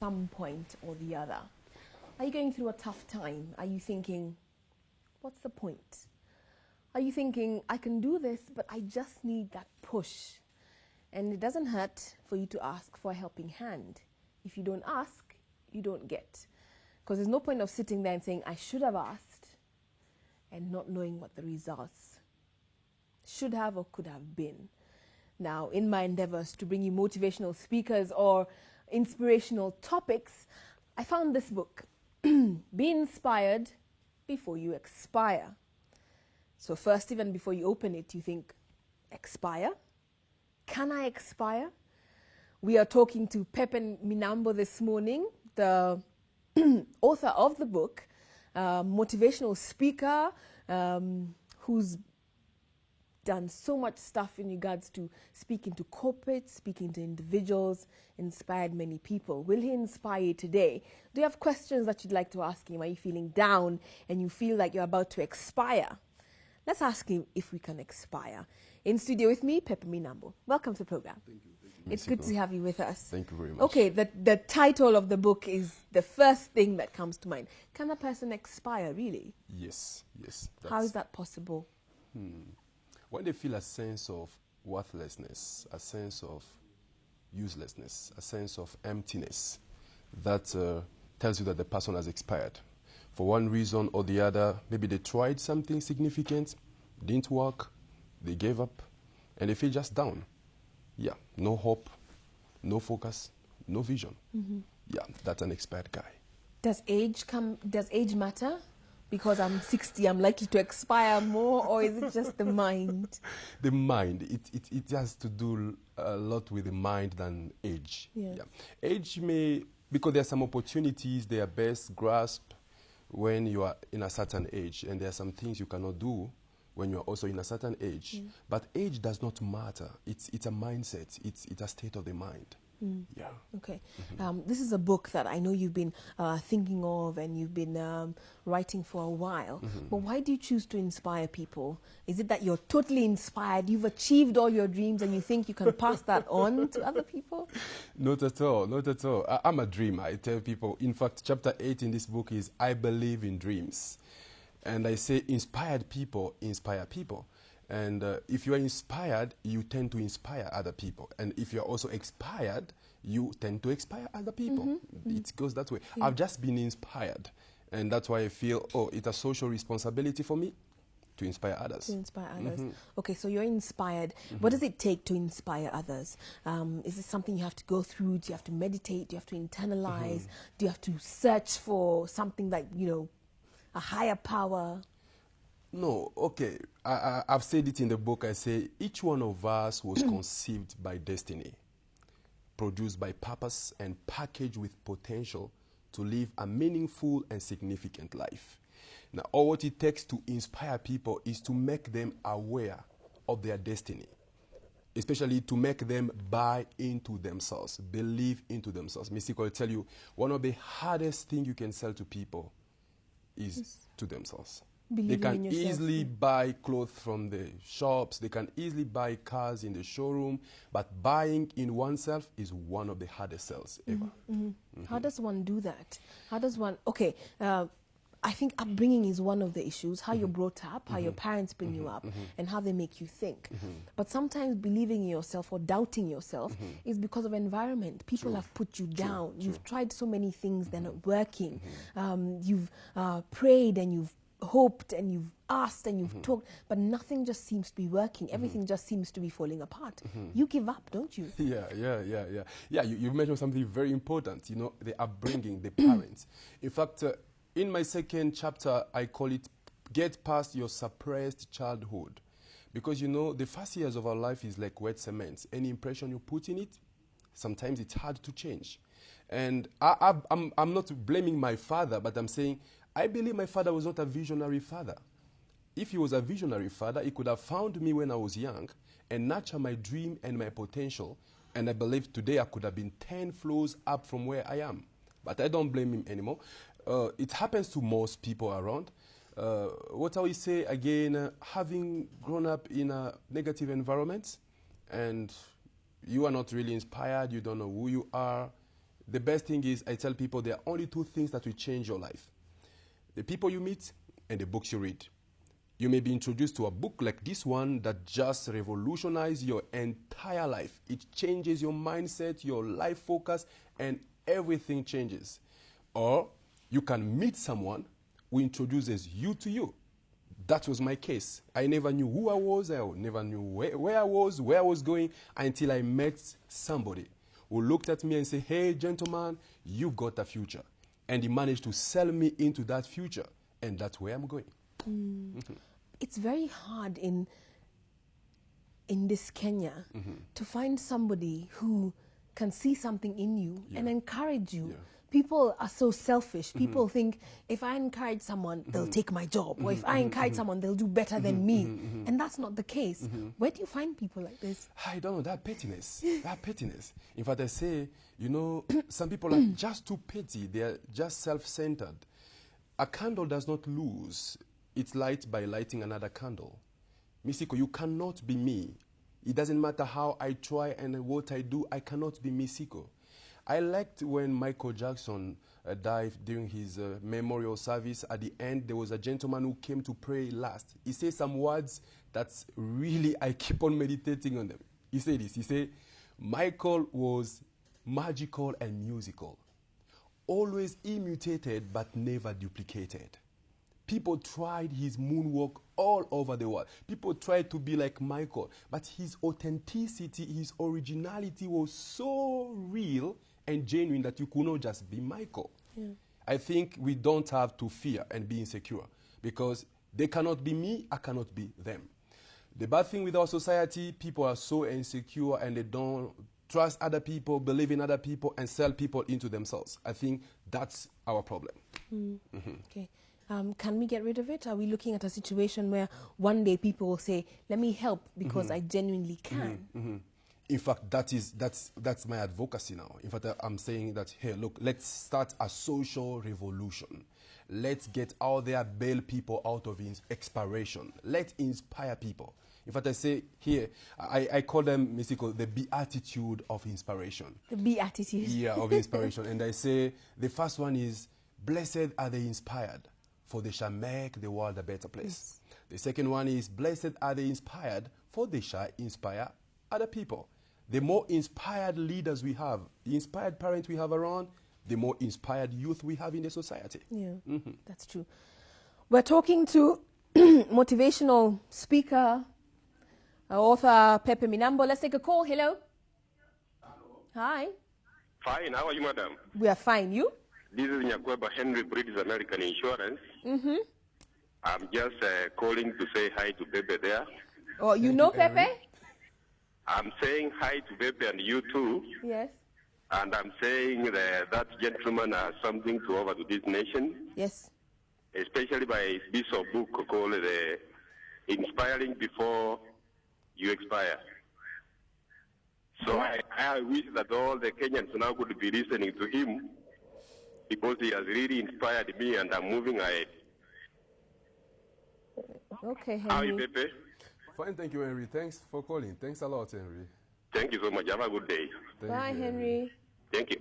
some point or the other. Are you going through a tough time? Are you thinking, what's the point? Are you thinking, I can do this, but I just need that push? And it doesn't hurt for you to ask for a helping hand. If you don't ask, you don't get. Because there's no point of sitting there and saying, I should have asked, and not knowing what the results should have or could have been. Now, in my endeavors to bring you motivational speakers or inspirational topics, I found this book, Be Inspired Before You Expire. So first, even before you open it, you think, expire? Can I expire? We are talking to Pepe Minambo this morning, the author of the book, motivational speaker, who's done so much stuff in regards to speaking to corporates, speaking to individuals, inspired many people. Will he inspire you today? Do you have questions that you'd like to ask him? Are you feeling down and you feel like you're about to expire? Let's ask him if we can expire. In studio with me, Pepe Minambo. Welcome to the program. Thank you. Thank you. It's good to have you with us. Thank you very much. Okay, the title of the book is the first thing that comes to mind. Can a person expire, really? Yes, yes. How is that possible? When they feel a sense of worthlessness, a sense of uselessness, a sense of emptiness, that tells you that the person has expired. For one reason or the other, maybe they tried something significant, didn't work, they gave up, and they feel just down. Yeah, no hope, no focus, no vision. Yeah, that's an expired guy. Does age matter? Because I'm 60, I'm likely to expire more, or is it just the mind? The mind, it has to do a lot with the mind than age. Yes. Yeah. Age may, because there are some opportunities they are best grasped when you are in a certain age, and there are some things you cannot do when you are also in a certain age. But age does not matter. It's a mindset. It's a state of the mind. Yeah. Okay. This is a book that I know you've been thinking of and you've been writing for a while. But why do you choose to inspire people? Is it that you're totally inspired, you've achieved all your dreams and you think you can pass that on to other people? Not at all. Not at all. I'm a dreamer. I tell people, in fact, chapter 8 in this book is I believe in dreams. And I say inspired people inspire people. And if you are inspired, you tend to inspire other people. And if you're also expired, you tend to expire other people. It goes that way. I've just been inspired. And that's why I feel, it's a social responsibility for me to inspire others. To inspire others. Okay, so you're inspired. What does it take to inspire others? Is it something you have to go through? Do you have to meditate? Do you have to internalize? Do you have to search for something like, a higher power? No, okay. I've said it in the book. I say each one of us was conceived by destiny, produced by purpose, and packaged with potential to live a meaningful and significant life. Now, all what it takes to inspire people is to make them aware of their destiny, especially to make them buy into themselves, believe into themselves. Mystic will tell you, one of the hardest things you can sell to people is to themselves. They can easily buy clothes from the shops. They can easily buy cars in the showroom. But buying in oneself is one of the hardest sales ever. How does one do that? How does one... Okay, I think upbringing is one of the issues. How you're brought up, how your parents bring you up, and how they make you think. But sometimes believing in yourself or doubting yourself is because of environment. People have put you down. You've tried so many things, they're not working. You've prayed and you've hoped and you've asked and you've talked, but nothing just seems to be working. Everything just seems to be falling apart. You give up, don't you? Yeah, you mentioned something very important, the upbringing, the parents. In fact, in my second chapter, I call it Get Past Your Suppressed Childhood. Because, the first years of our life is like wet cement. Any impression you put in it, sometimes it's hard to change. And I'm not blaming my father, but I'm saying I believe my father was not a visionary father. If he was a visionary father, he could have found me when I was young and nurture my dream and my potential. And I believe today I could have been 10 floors up from where I am. But I don't blame him anymore. It happens to most people around. What I will say again, having grown up in a negative environment and you are not really inspired, you don't know who you are, the best thing is I tell people there are only two things that will change your life. The people you meet and the books you read. You may be introduced to a book like this one that just revolutionizes your entire life. It changes your mindset, your life focus, and everything changes. Or you can meet someone who introduces you to you. That was my case. I never knew who I was. I never knew where I was going, until I met somebody who looked at me and said, hey, gentleman, you've got a future. And he managed to sell me into that future. And that's where I'm going. It's very hard in this Kenya to find somebody who can see something in you and encourage you. People are so selfish. People think if I encourage someone, they'll take my job. Or if I encourage someone, they'll do better than me. And that's not the case. Where do you find people like this? I don't know, that pettiness. That pettiness. In fact, I say, you know, some people are just too petty. They're just self-centered. A candle does not lose its light by lighting another candle. Misiko, you cannot be me. It doesn't matter how I try and what I do, I cannot be Misiko. I liked when Michael Jackson died during his memorial service. At the end, there was a gentleman who came to pray last. He said some words that's really, I keep on meditating on them. He said this, he said, Michael was magical and musical. Always imitated but never duplicated. People tried his moonwalk all over the world. People tried to be like Michael, but his authenticity, his originality was so real and genuine that you could not just be Michael. I think we don't have to fear and be insecure, because they cannot be me, I cannot be them. The bad thing with our society, people are so insecure and they don't trust other people, believe in other people, and sell people into themselves. I think that's our problem. Okay. Can we get rid of it? Are we looking at a situation where one day people will say, let me help because I genuinely can? In fact, that's my advocacy now. In fact, I'm saying that, hey, look, let's start a social revolution. Let's get out there, bail people out of expiration. Let's inspire people. In fact, I say here, I call them, Misiko, the beatitude of inspiration. The beatitude. Yeah, of inspiration. And I say, the first one is, blessed are the inspired, for they shall make the world a better place. The second one is, blessed are the inspired, for they shall inspire other people. The more inspired leaders we have, the inspired parents we have around, the more inspired youth we have in the society. Yeah, that's true. We're talking to motivational speaker, author Pepe Minambo. Let's take a call. Hello. Hi. Fine. How are you, madam? We are fine. You? This is Nyakweba Henry, British American Insurance. I'm just calling to say hi to Pepe there. Oh, you know Pepe? I'm saying hi to Pepe and you too. Yes. And I'm saying that gentleman has something to offer to this nation. Yes. Especially by his piece of book called Inspiring Before You Expire. So I wish that all the Kenyans now could be listening to him, because he has really inspired me and I'm moving ahead. Okay, Henry. How are you, Pepe? Fine, thank you, Henry. Thanks for calling. Thanks a lot, Henry. Thank you so much. Have a good day. Thank Bye, you, Henry. Thank you.